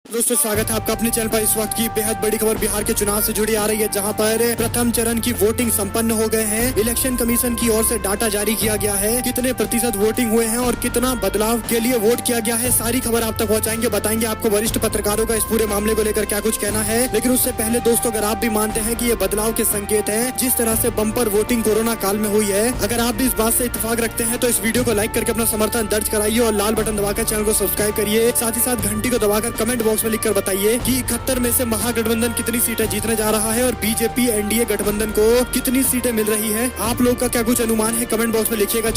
दोस्तों स्वागत है आपका अपने चैनल पर। इस वक्त की बेहद बड़ी खबर बिहार के चुनाव से जुड़ी आ रही है, जहां पर प्रथम चरण की वोटिंग संपन्न हो गए हैं। इलेक्शन कमीशन की ओर से डाटा जारी किया गया है, कितने प्रतिशत वोटिंग हुए हैं और कितना बदलाव के लिए वोट किया गया है। सारी खबर आप तक पहुंचाएंगे, बताएंगे आपको वरिष्ठ पत्रकारों का इस पूरे मामले को लेकर क्या कुछ कहना है। लेकिन उससे पहले दोस्तों, अगर आप भी मानते हैं कि ये बदलाव के संकेत है, जिस तरह से बम्पर वोटिंग कोरोना काल में हुई है, अगर आप भी इस बात से इत्तेफाक रखते हैं तो इस वीडियो को लाइक करके अपना समर्थन दर्ज कराइए और लाल बटन दबाकर चैनल को सब्सक्राइब करिए। साथ ही साथ घंटी को दबाकर कमेंट बॉक्स में लिखकर बताइए कि 71 में से महागठबंधन कितनी सीटें जीतने जा रहा है और बीजेपी एनडीए गठबंधन को कितनी सीटें मिल रही है। आप लोग का क्या कुछ अनुमान है, कमेंट बॉक्स में लिखिएगा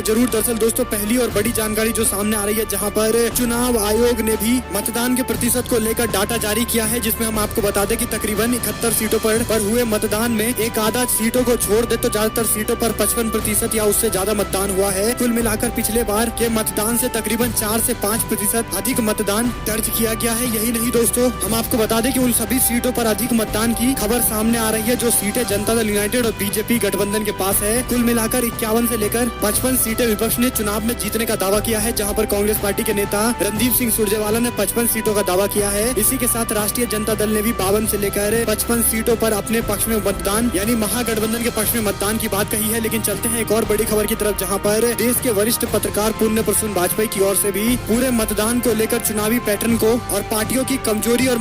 जरूर। दरअसल दोस्तों, पहली और बड़ी जानकारी जो सामने आ रही है, जहां पर चुनाव आयोग ने भी मतदान के प्रतिशत को लेकर डाटा जारी किया है, जिसमें हम आपको बता दें कि तकरीबन 71 सीटों पर हुए मतदान में एक आधा सीटों को छोड़ दे तो ज्यादातर सीटों पर 55% या उससे ज्यादा मतदान हुआ है। कुल मिलाकर पिछले बार के मतदान से तकरीबन 4 से 5% अधिक मतदान दर्ज किया गया है। यही नहीं दोस्तों, हम आपको बता दें कि उन सभी सीटों पर अधिक मतदान की खबर सामने आ रही है जो सीटें जनता दल यूनाइटेड और बीजेपी गठबंधन के पास है। कुल मिलाकर 51 से लेकर 55 सीटें विपक्ष ने चुनाव में जीतने का दावा किया है, जहां पर कांग्रेस पार्टी के नेता रणदीप सिंह सुरजेवाला ने 55 सीटों का दावा किया है। इसी के साथ राष्ट्रीय जनता दल ने भी 52 से लेकर 55 सीटों पर अपने पक्ष में मतदान यानी महागठबंधन के पक्ष में मतदान की बात कही है। लेकिन चलते हैं एक और बड़ी खबर की तरफ, जहाँ पर देश के वरिष्ठ पत्रकार पुण्य प्रसून वाजपेयी की ओर से भी पूरे मतदान को लेकर चुनावी पैटर्न को और पार्टियों की कमजोरी और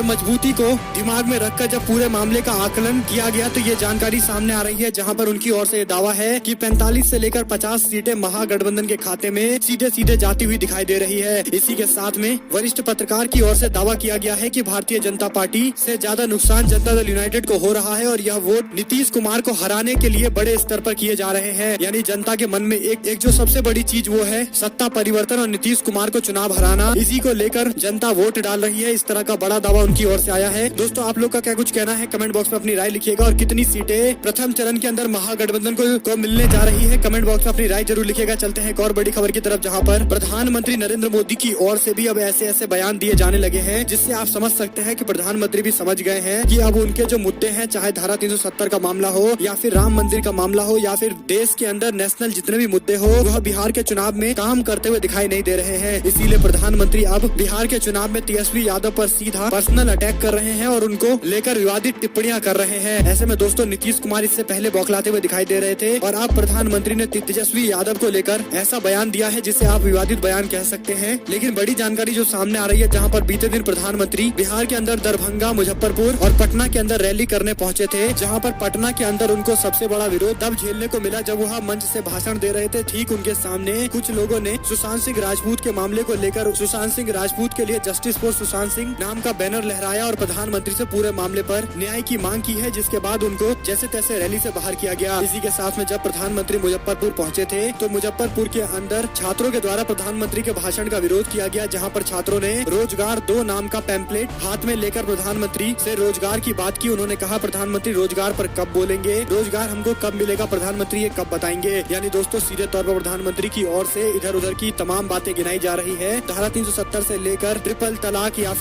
मजबूती को दिमाग में रखकर जब पूरे मामले का आकलन किया गया तो ये जानकारी सामने आ रही है, जहां पर उनकी ओर से ये दावा है कि 45 से लेकर 50 सीटें महागठबंधन के खाते में सीधे जाती हुई दिखाई दे रही है। इसी के साथ में वरिष्ठ पत्रकार की ओर से दावा किया गया है कि भारतीय जनता पार्टी से ज्यादा नुकसान जनता दल यूनाइटेड को हो रहा है और यह वोट नीतीश कुमार को हराने के लिए बड़े स्तर पर किए जा रहे हैं। यानी जनता के मन में एक जो सबसे बड़ी चीज वो है सत्ता परिवर्तन और नीतीश कुमार को चुनाव हराना। इसी को लेकर जनता वोट डाल रही है। इस तरह का बड़ा दावा उनकी ओर से आया है। दोस्तों, आप लोग का क्या कुछ कहना है, कमेंट बॉक्स में अपनी राय लिखिएगा और कितनी सीटें प्रथम चरण के अंदर महागठबंधन को मिलने जा रही है, कमेंट बॉक्स में अपनी राय जरूर लिखिएगा। चलते हैं एक और बड़ी खबर की तरफ, जहां पर प्रधानमंत्री नरेंद्र मोदी की ओर से भी अब ऐसे बयान दिए जाने लगे हैं, जिससे आप समझ सकते हैं कि प्रधानमंत्री भी समझ गए हैं कि अब उनके जो मुद्दे हैं, चाहे धारा 370 का मामला हो या फिर राम मंदिर का मामला हो या फिर देश के अंदर नेशनल जितने भी मुद्दे हो, वह बिहार के चुनाव में काम करते हुए दिखाई नहीं दे रहे हैं। इसीलिए प्रधानमंत्री अब बिहार के चुनाव में तेजस्वी यादव पर सीधा पर्सनल अटैक कर रहे हैं और उनको लेकर विवादित टिप्पणियां कर रहे हैं। ऐसे में दोस्तों, नीतीश कुमार इससे पहले बौखलाते हुए दिखाई दे रहे थे और अब प्रधानमंत्री ने तेजस्वी यादव को लेकर ऐसा बयान दिया है जिसे आप विवादित बयान कह सकते हैं। लेकिन बड़ी जानकारी जो सामने आ रही है, जहां पर बीते दिन प्रधानमंत्री बिहार के अंदर दरभंगा, मुजफ्फरपुर और पटना के अंदर रैली करने पहुंचे थे, जहां पर पटना के अंदर उनको सबसे बड़ा विरोध तब झेलने को मिला जब वह मंच से भाषण दे रहे थे। ठीक उनके सामने कुछ लोगों ने सुशांत सिंह राजपूत के मामले को लेकर सुशांत सिंह राजपूत के लिए जस्टिस फॉर सुशांत सिंह नाम का बैनर लहराया और प्रधानमंत्री से पूरे मामले पर न्याय की मांग की है, जिसके बाद उनको जैसे तैसे रैली से बाहर किया गया। इसी के साथ में जब प्रधानमंत्री मुजफ्फरपुर पहुंचे थे तो मुजफ्फरपुर के अंदर छात्रों के द्वारा प्रधानमंत्री के भाषण का विरोध किया गया, जहां पर छात्रों ने रोजगार 2 नाम का पैम्पलेट हाथ में लेकर प्रधानमंत्री से रोजगार की बात की। उन्होंने कहा, प्रधानमंत्री रोजगार पर कब बोलेंगे, रोजगार हमको कब मिलेगा, प्रधानमंत्री ये कब बताएंगे। यानी दोस्तों, सीधे तौर पर प्रधानमंत्री की ओर से इधर उधर की तमाम बातें गिनाई जा रही है। धारा 370 से लेकर ट्रिपल तलाक या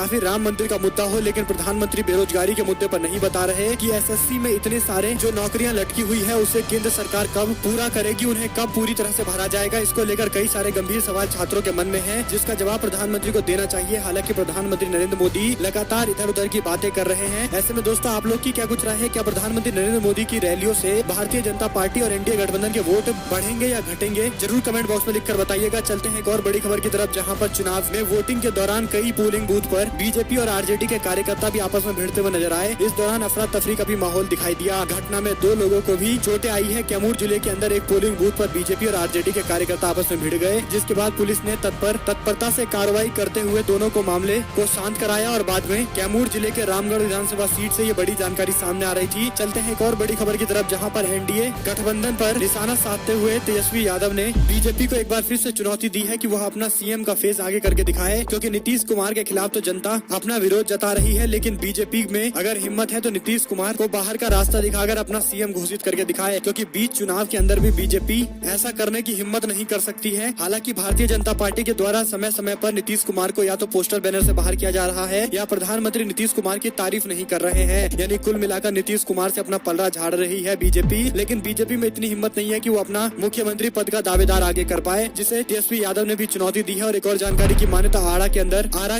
फिर राम मंदिर का मुद्दा हो, लेकिन प्रधानमंत्री बेरोजगारी के मुद्दे पर नहीं बता रहे कि एसएससी में इतने सारे जो नौकरियां लटकी हुई है उसे केंद्र सरकार कब पूरा करेगी, उन्हें कब पूरी तरह से भरा जाएगा। इसको लेकर कई सारे गंभीर सवाल छात्रों के मन में है, जिसका जवाब प्रधानमंत्री को देना चाहिए। हालांकि प्रधानमंत्री नरेंद्र मोदी लगातार इधर उधर की बातें कर रहे हैं। ऐसे में दोस्तों, आप लोग की क्या कुछ राय है, क्या प्रधानमंत्री नरेंद्र मोदी की रैलियों से भारतीय जनता पार्टी और एनडीए गठबंधन के वोट बढ़ेंगे या घटेंगे, जरूर कमेंट बॉक्स में लिखकर बताइएगा। चलते हैं एक और बड़ी खबर की तरफ, जहाँ पर चुनाव में वोटिंग के दौरान कई पोलिंग बूथ पर बीजेपी और आरजेडी के कार्यकर्ता भी आपस में भिड़ते हुए नजर आए। इस दौरान अफरा तफरी का भी माहौल दिखाई दिया। घटना में 2 लोगों को भी चोटें आई है। कैमूर जिले के अंदर एक पोलिंग बूथ पर बीजेपी और आरजेडी के कार्यकर्ता आपस में भिड़ गए, जिसके बाद पुलिस ने तत्परता से कार्रवाई करते हुए दोनों को मामले को शांत कराया और बाद में कैमूर जिले के रामगढ़ विधानसभा सीट से ये बड़ी जानकारी सामने आ रही थी। चलते हैं एक और बड़ी खबर की तरफ, जहाँ पर एनडीए गठबंधन पर निशाना साधते हुए तेजस्वी यादव ने बीजेपी को एक बार फिर से चुनौती दी है कि वह अपना सीएम का फेस आगे करके दिखाए, क्योंकि नीतीश कुमार के खिलाफ तो जनता अपना विरोध जता रही है, लेकिन बीजेपी में अगर हिम्मत है तो नीतीश कुमार को बाहर का रास्ता दिखाकर अपना सीएम घोषित करके दिखाए, क्योंकि बीच चुनाव के अंदर भी बीजेपी ऐसा करने की हिम्मत नहीं कर सकती है। हालांकि भारतीय जनता पार्टी के द्वारा समय समय पर नीतीश कुमार को या तो पोस्टर बैनर से बाहर किया जा रहा है या प्रधानमंत्री नीतीश कुमार की तारीफ नहीं कर रहे हैं। यानी कुल मिलाकर नीतीश कुमार से अपना पलड़ा झाड़ रही है बीजेपी, लेकिन बीजेपी में इतनी हिम्मत नहीं है कि वो अपना मुख्यमंत्री पद का दावेदार आगे कर पाए, जिसे तेजस्वी यादव ने भी चुनौती दी है। और एक और जानकारी की माने तो आरा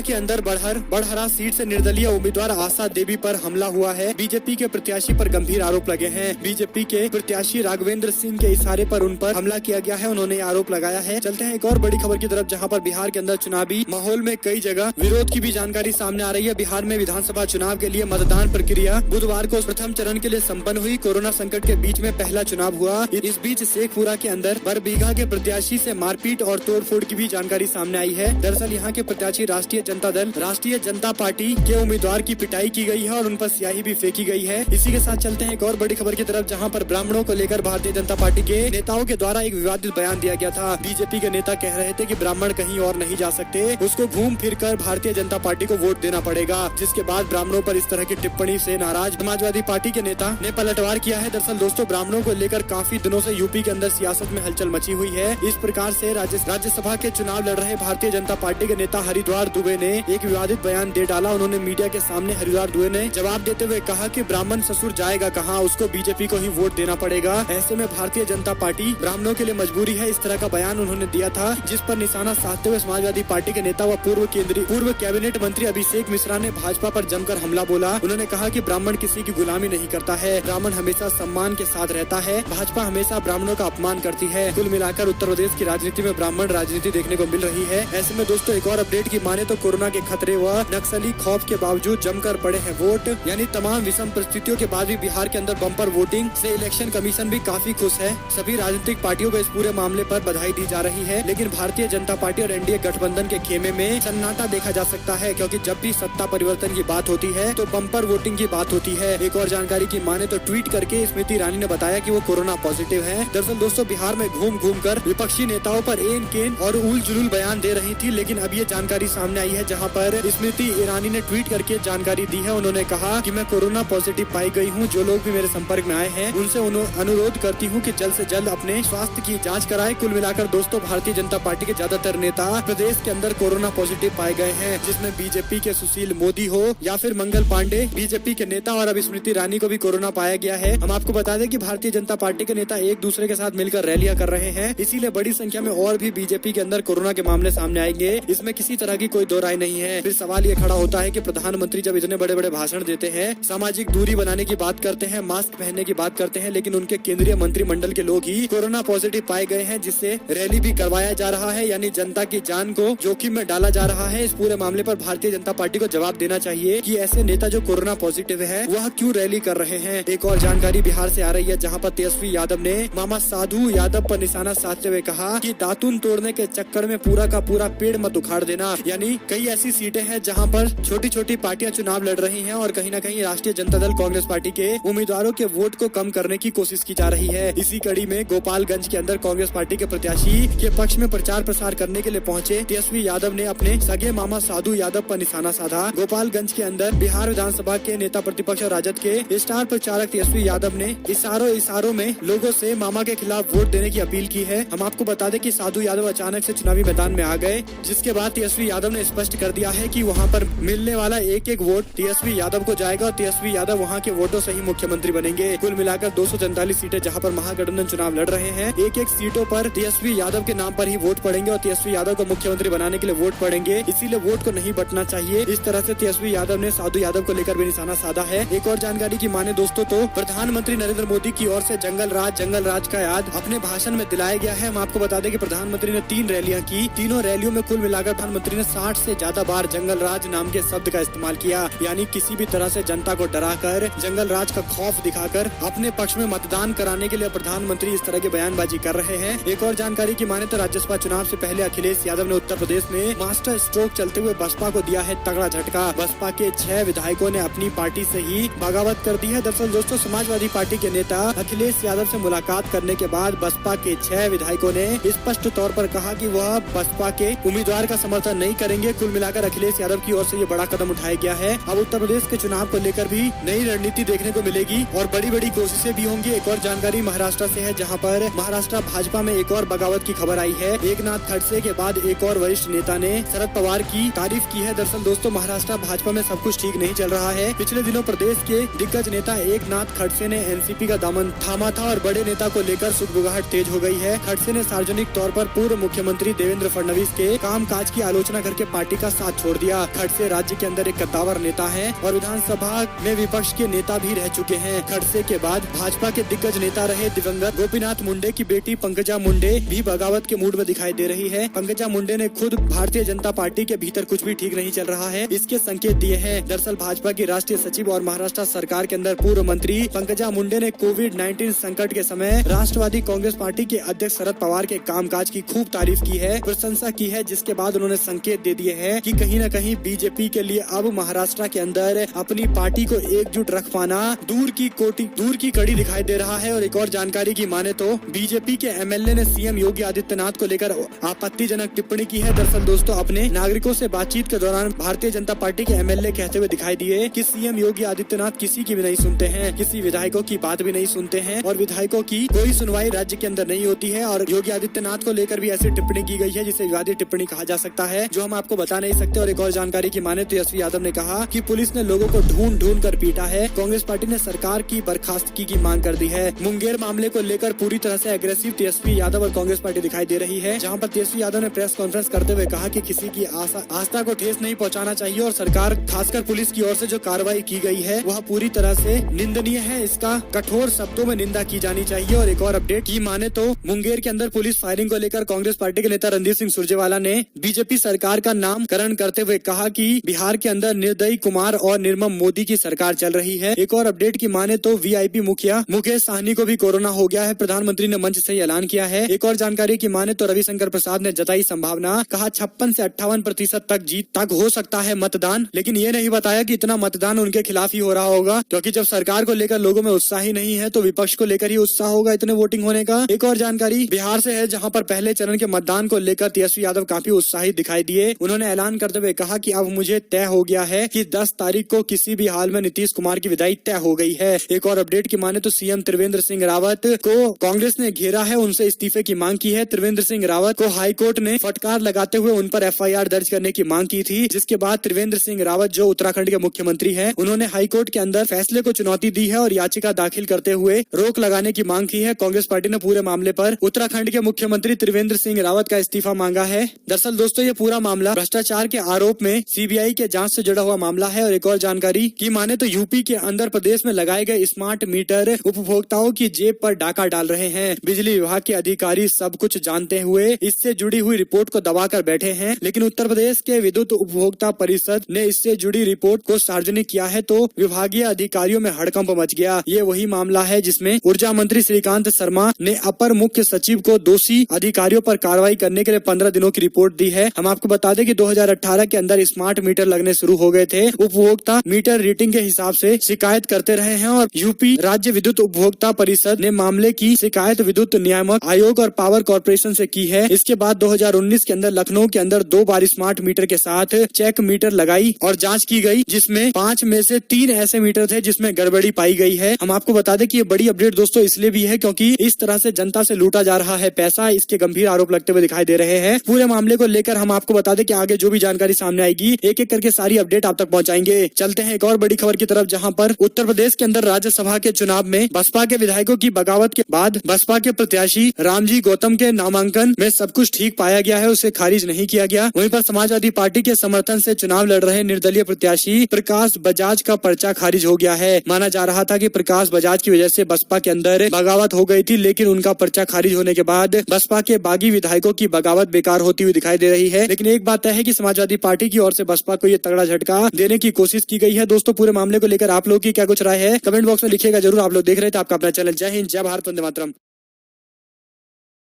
के अंदर बड़हरा सीट से निर्दलीय उम्मीदवार आशा देवी पर हमला हुआ है। बीजेपी के प्रत्याशी पर गंभीर आरोप लगे हैं। बीजेपी के प्रत्याशी राघवेंद्र सिंह के इशारे पर उन पर हमला किया गया है, उन्होंने आरोप लगाया है। चलते हैं एक और बड़ी खबर की तरफ, जहां पर बिहार के अंदर चुनावी माहौल में कई जगह विरोध की भी जानकारी सामने आ रही है। बिहार में विधानसभा चुनाव के लिए मतदान प्रक्रिया बुधवार को प्रथम चरण के लिए संपन्न हुई। कोरोना संकट के बीच में पहला चुनाव हुआ। इस बीच शेखपुरा के अंदर बरबीघा के प्रत्याशी से मारपीट और तोड़फोड़ की भी जानकारी सामने आई है। दरअसल यहाँ के प्रत्याशी राष्ट्रीय जनता पार्टी के उम्मीदवार की पिटाई की गई है और उन पर स्याही भी फेंकी गई है। इसी के साथ चलते हैं एक और बड़ी खबर की तरफ, जहां पर ब्राह्मणों को लेकर भारतीय जनता पार्टी के नेताओं के द्वारा एक विवादित बयान दिया गया था। बीजेपी के नेता कह रहे थे कि ब्राह्मण कहीं और नहीं जा सकते, उसको घूम फिर कर भारतीय जनता पार्टी को वोट देना पड़ेगा। जिसके बाद ब्राह्मणों पर इस तरह की टिप्पणी से नाराज समाजवादी पार्टी के नेता ने पलटवार किया है। दरअसल दोस्तों, ब्राह्मणों को लेकर काफी दिनों से यूपी के अंदर सियासत में हलचल मची हुई है। इस प्रकार से राज्यसभा के चुनाव लड़ रहे भारतीय जनता पार्टी के नेता हरिद्वार दुबे ने एक विवादित बयान दे डाला। उन्होंने मीडिया के सामने हरिद्वार दुबे ने जवाब देते हुए कहा कि ब्राह्मण ससुर जाएगा कहाँ, उसको बीजेपी को ही वोट देना पड़ेगा। ऐसे में भारतीय जनता पार्टी ब्राह्मणों के लिए मजबूरी है। इस तरह का बयान उन्होंने दिया था, जिस पर निशाना साधते हुए समाजवादी पार्टी के नेता व पूर्व कैबिनेट मंत्री अभिषेक मिश्रा ने भाजपा पर जमकर हमला बोला। उन्होंने कहा कि ब्राह्मण किसी की गुलामी नहीं करता है, ब्राह्मण हमेशा सम्मान के साथ रहता है। भाजपा हमेशा ब्राह्मणों का अपमान करती है। कुल मिलाकर उत्तर प्रदेश की राजनीति में ब्राह्मण राजनीति देखने को मिल रही है। ऐसे में दोस्तों, एक और अपडेट की माने तो कोरोना के खतरे व नक्सली खौफ के बावजूद जमकर पड़े हैं वोट। यानी तमाम विषम परिस्थितियों के बाद भी बिहार के अंदर बम्पर वोटिंग से इलेक्शन कमीशन भी काफी खुश है। सभी राजनीतिक पार्टियों को इस पूरे मामले पर बधाई दी जा रही है। लेकिन भारतीय जनता पार्टी और एनडीए गठबंधन के खेमे में सन्नाटा देखा जा सकता है, क्योंकि जब भी सत्ता परिवर्तन की बात होती है तो बम्पर वोटिंग की बात होती है। एक और जानकारी की माने तो ट्वीट करके स्मृति ईरानी ने बताया कि वो कोरोना पॉजिटिव है। दरअसल दोस्तों, बिहार में घूम घूम कर विपक्षी नेताओं पर एन केन और उल जुलूल बयान दे रही थी, लेकिन अब ये जानकारी सामने आई है, जहां पर स्मृति ईरानी ने ट्वीट करके जानकारी दी है। उन्होंने कहा कि मैं कोरोना पॉजिटिव पाई गई हूं। जो लोग भी मेरे संपर्क में आए हैं उनसे अनुरोध करती हूं कि जल्द से जल्द अपने स्वास्थ्य की जांच कराएं। कुल मिलाकर दोस्तों, भारतीय जनता पार्टी के ज्यादातर नेता प्रदेश के अंदर कोरोना पॉजिटिव पाए गए हैं, जिसमें बीजेपी के सुशील मोदी हो या फिर मंगल पांडे बीजेपी के नेता, और अब स्मृति ईरानी को भी कोरोना पाया गया है। हम आपको बता दें कि भारतीय जनता पार्टी के नेता एक दूसरे के साथ मिलकर रैलियां कर रहे हैं, इसीलिए बड़ी संख्या में और भी बीजेपी के अंदर कोरोना के मामले सामने आएंगे। इसमें किसी तरह की कोई दो राय नहीं है। फिर सवाल ये खड़ा होता है कि प्रधानमंत्री जब इतने बड़े बड़े भाषण देते हैं, सामाजिक दूरी बनाने की बात करते हैं, मास्क पहनने की बात करते हैं, लेकिन उनके केंद्रीय मंत्रिमंडल के लोग ही कोरोना पॉजिटिव पाए गए हैं, जिससे रैली भी करवाया जा रहा है। यानी जनता की जान को जोखिम में डाला जा रहा है। इस पूरे मामले पर भारतीय जनता पार्टी को जवाब देना चाहिए कि ऐसे नेता जो कोरोना पॉजिटिव है वह क्यों रैली कर रहे हैं। एक और जानकारी बिहार से आ रही है, जहां पर तेजस्वी यादव ने मामा साधु यादव पर निशाना साधते हुए कहा कि दातुन तोड़ने के चक्कर में पूरा का पूरा पेड़ मत उखाड़ देना। यानी कई ऐसी सीटें हैं जहां पर छोटी छोटी पार्टियां चुनाव लड़ रही हैं और कहीं न कहीं राष्ट्रीय जनता दल कांग्रेस पार्टी के उम्मीदवारों के वोट को कम करने की कोशिश की जा रही है। इसी कड़ी में गोपालगंज के अंदर कांग्रेस पार्टी के प्रत्याशी के पक्ष में प्रचार प्रसार करने के लिए पहुंचे तेजस्वी यादव ने अपने सगे मामा साधु यादव पर निशाना साधा। गोपालगंज के अंदर बिहार विधानसभा के नेता प्रतिपक्ष और राजद के स्टार प्रचारक तेजस्वी यादव ने इशारों में लोगों से मामा के खिलाफ वोट देने की अपील की है। हम आपको बता दें कि साधु यादव अचानक से चुनावी मैदान में आ गए, जिसके बाद तेजस्वी यादव ने स्पष्ट कर दिया है कि वहां पर मिलने वाला एक एक वोट तेजस्वी यादव को जाएगा और तेजस्वी यादव वहां के वोटों से ही मुख्यमंत्री बनेंगे। कुल मिलाकर 244 सीटें जहां पर महागठबंधन चुनाव लड़ रहे हैं, एक एक सीटों पर तेजस्वी यादव के नाम पर ही वोट पड़ेंगे और तेजस्वी यादव को मुख्यमंत्री बनाने के लिए वोट पड़ेंगे। इसीलिए वोट को नहीं बंटना चाहिए। इस तरह से तेजस्वी यादव ने साधु यादव को लेकर भी निशाना साधा है। एक और जानकारी की माने दोस्तों तो प्रधानमंत्री नरेंद्र मोदी की ओर से जंगल राज का याद अपने भाषण में दिलाया गया है। हम आपको बता दें कि प्रधानमंत्री ने 3 रैलियां की। तीनों रैलियों में कुल मिलाकर प्रधानमंत्री ने 60 से ज्यादा बार जंगल राज नाम के शब्द का इस्तेमाल किया। यानी किसी भी तरह से जनता को डराकर, जंगल राज का खौफ दिखाकर अपने पक्ष में मतदान कराने के लिए प्रधानमंत्री इस तरह की बयानबाजी कर रहे हैं। एक और जानकारी की माने तो राज्यसभा चुनाव से पहले अखिलेश यादव ने उत्तर प्रदेश में मास्टर स्ट्रोक चलते हुए बसपा को दिया है तगड़ा झटका। बसपा के 6 विधायकों ने अपनी पार्टी से ही बगावत कर दी है। दरअसल दोस्तों, समाजवादी पार्टी के नेता अखिलेश यादव से मुलाकात करने के बाद बसपा के 6 विधायकों ने स्पष्ट तौर पर कहा कि वह बसपा के उम्मीदवार का समर्थन नहीं करेंगे। कुल मिलाकर अखिलेश यादव की ओर से ये बड़ा कदम उठाया गया है। अब उत्तर प्रदेश के चुनाव को लेकर भी नई रणनीति देखने को मिलेगी और बड़ी बड़ी कोशिशें भी होंगी। एक और जानकारी महाराष्ट्र से है, जहां पर महाराष्ट्र भाजपा में एक और बगावत की खबर आई है। एकनाथ खड़से के बाद एक और वरिष्ठ नेता ने शरद पवार की तारीफ की है। दरअसल दोस्तों, महाराष्ट्र भाजपा में सब कुछ ठीक नहीं चल रहा है। पिछले दिनों प्रदेश के दिग्गज नेता एकनाथ खड़से ने एनसीपी का दामन थामा था और बड़े नेता को लेकर सुगबुगाहट तेज हो गई है। खड़से ने सार्वजनिक तौर पर पूर्व मुख्यमंत्री देवेंद्र फडणवीस के कामकाज की आलोचना करके पार्टी का साथ छोड़ दिया। खड़से राज्य के अंदर एक कद्दावर नेता है और विधानसभा में विपक्ष के नेता भी रह चुके हैं। खड़से के बाद भाजपा के दिग्गज नेता रहे दिवंगत गोपीनाथ मुंडे की बेटी पंकजा मुंडे भी बगावत के मूड में दिखाई दे रही है। पंकजा मुंडे ने खुद भारतीय जनता पार्टी के भीतर कुछ भी ठीक नहीं चल रहा है इसके संकेत दिए हैं। दरअसल भाजपा की राष्ट्रीय सचिव और महाराष्ट्र सरकार के अंदर पूर्व मंत्री पंकजा मुंडे ने कोविड-19 संकट के समय राष्ट्रवादी कांग्रेस पार्टी के अध्यक्ष शरद पवार के कामकाज की खूब तारीफ की है, प्रशंसा की है, जिसके बाद उन्होंने संकेत दे दिए हैं कि कहीं न कहीं बीजेपी के लिए अब महाराष्ट्र के अंदर अपनी पार्टी को एकजुट रख पाना दूर की कड़ी दिखाई दे रहा है। और एक और जानकारी की माने तो बीजेपी के एमएलए ने सीएम योगी आदित्यनाथ को लेकर आपत्तिजनक टिप्पणी की है। दरअसल दोस्तों अपने नागरिकों से बातचीत के दौरान भारतीय जनता पार्टी के एमएलए कहते हुए दिखाई दिए कि सीएम योगी आदित्यनाथ किसी की भी नहीं सुनते हैं, किसी विधायकों की बात भी नहीं सुनते हैं और विधायकों की कोई सुनवाई राज्य के अंदर नहीं होती है। और योगी आदित्यनाथ को लेकर भी ऐसी टिप्पणी की गई है जिसे विवादित टिप्पणी कहा जा सकता है, जो हम आपको बता नहीं सकते। और एक और जानकारी की माने तो तेजस्वी यादव ने कहा कि पुलिस ने लोगों को ढूंढ कर पीटा है। कांग्रेस पार्टी ने सरकार की बर्खास्तगी की मांग कर दी है। मुंगेर मामले को लेकर पूरी तरह से एग्रेसिव तेजस्वी यादव और कांग्रेस पार्टी दिखाई दे रही है, जहां पर तेजस्वी यादव ने प्रेस कॉन्फ्रेंस करते हुए कहा कि किसी की आस्था को ठेस नहीं पहुंचाना चाहिए और सरकार खासकर पुलिस की ओर से जो कार्रवाई की गई है वह पूरी तरह से निंदनीय है, इसका कठोर शब्दों में निंदा की जानी चाहिए। और एक और अपडेट की माने तो मुंगेर के अंदर पुलिस फायरिंग को लेकर कांग्रेस पार्टी के नेता रणदीप सिंह सुरजेवाला ने बीजेपी सरकार का नामकरण करते हुए कहा कि बिहार के अंदर निर्दयी कुमार और निर्मम मोदी की सरकार चल रही है। एक और अपडेट की माने तो वीआईपी मुखिया मुकेश साहनी को भी कोरोना हो गया है, प्रधानमंत्री ने मंच से ऐलान किया है। एक और जानकारी की माने तो रविशंकर प्रसाद ने जताई संभावना, कहा 56 से 58% तक जीत तक हो सकता है मतदान, लेकिन ये नहीं बताया कि इतना मतदान उनके खिलाफ ही हो रहा होगा, क्योंकि जब सरकार को लेकर लोगों में उत्साह ही नहीं है तो विपक्ष को लेकर ही उत्साह होगा इतने वोटिंग होने का। एक और जानकारी बिहार से है, जहां पर पहले चरण के मतदान को लेकर तेजस्वी यादव काफी उत्साहित दिखाई दिए। उन्होंने ऐलान करते हुए कहा कि अब मुझे तय हो गया है कि 10 तारीख को किसी भी हाल में नीतीश कुमार की विदाई तय हो गई है। एक और अपडेट की माने तो सीएम त्रिवेंद्र सिंह रावत को कांग्रेस ने घेरा है, उनसे इस्तीफे की मांग की है। त्रिवेंद्र सिंह रावत को हाईकोर्ट ने फटकार लगाते हुए उन पर एफआईआर दर्ज करने की मांग की थी, जिसके बाद त्रिवेंद्र सिंह रावत जो उत्तराखंड के मुख्यमंत्री हैं, उन्होंने हाईकोर्ट के अंदर फैसले को चुनौती दी है और याचिका दाखिल करते हुए रोक लगाने की मांग की है। कांग्रेस पार्टी ने पूरे मामले पर उत्तराखंड के मुख्यमंत्री त्रिवेंद्र सिंह रावत का इस्तीफा मांगा है। दरअसल दोस्तों ये पूरा मामला भ्रष्टाचार के आरोप में सीबीआई के जांच से जुड़ा हुआ मामला है। और एक और जानकारी की माने तो यूपी के अंदर प्रदेश में लगाए गए स्मार्ट मीटर उपभोक्ताओं की जेब पर डाका डाल रहे हैं। बिजली विभाग के अधिकारी सब कुछ जानते हुए इससे जुड़ी हुई रिपोर्ट को दबाकर बैठे हैं, लेकिन उत्तर प्रदेश के विद्युत उपभोक्ता परिषद ने इससे जुड़ी रिपोर्ट को सार्वजनिक किया है तो विभागीय अधिकारियों में हड़कंप मच गया। ये वही मामला है जिसमें ऊर्जा मंत्री श्रीकांत शर्मा ने अपर मुख्य सचिव को दोषी अधिकारियों पर कार्रवाई करने के लिए 15 दिनों की रिपोर्ट दी है। हम आपको बता दें कि 2018 के अंदर स्मार्ट मीटर लगने शुरू हो गए थे। उपभोक्ता मीटर रीडिंग के हिसाब से शिकायत करते रहे हैं और यूपी राज्य विद्युत उपभोक्ता परिषद ने मामले की शिकायत विद्युत नियामक आयोग और पावर कॉर्पोरेशन से की है। इसके बाद 2019 के अंदर लखनऊ के अंदर 2 बार स्मार्ट मीटर के साथ चेक मीटर लगाई और जांच की गई, जिसमें 5 में से 3 ऐसे मीटर थे जिसमें गड़बड़ी पाई गई है। हम आपको बता दें कि ये बड़ी अपडेट दोस्तों इसलिए भी है क्योंकि इस तरह से जनता से लूटा जा रहा है पैसा, इसके गंभीर आरोप लगते हुए दिखाई दे रहे हैं। पूरे मामले को लेकर हम आपको बता दें कि आगे जो भी जानकारी सामने आएगी एक एक करके सारी अपडेट आप तक पहुंचाएंगे। चलते हैं एक और बड़ी खबर की तरफ, जहां पर उत्तर प्रदेश के अंदर राज्यसभा के चुनाव में बसपा के विधायकों की बगावत के बाद बसपा के प्रत्याशी रामजी गौतम के नामांकन में सब कुछ ठीक पाया गया है, उसे खारिज नहीं किया गया। वहीं पर समाजवादी पार्टी के समर्थन से चुनाव लड़ रहे निर्दलीय प्रत्याशी प्रकाश बजाज का पर्चा खारिज हो गया है। माना जा रहा था कि प्रकाश बजाज की वजह से बसपा के अंदर बगावत हो गई थी, लेकिन उनका पर्चा खारिज होने के बाद बसपा के बागी विधायकों की बगावत बेकार होती हुई दिखाई दे रही है। लेकिन एक बात तय है कि समाजवादी पार्टी की ओर से बसपा को ये तगड़ा झटका देने की कोशिश की गई है। दोस्तों पूरे मामले को लेकर आप लोग की क्या कुछ राय है कमेंट बॉक्स में लिखिएगा जरूर। आप लोग देख रहे थे आपका अपना चैनल जय हिंद, जय भारत, वंदे मातरम।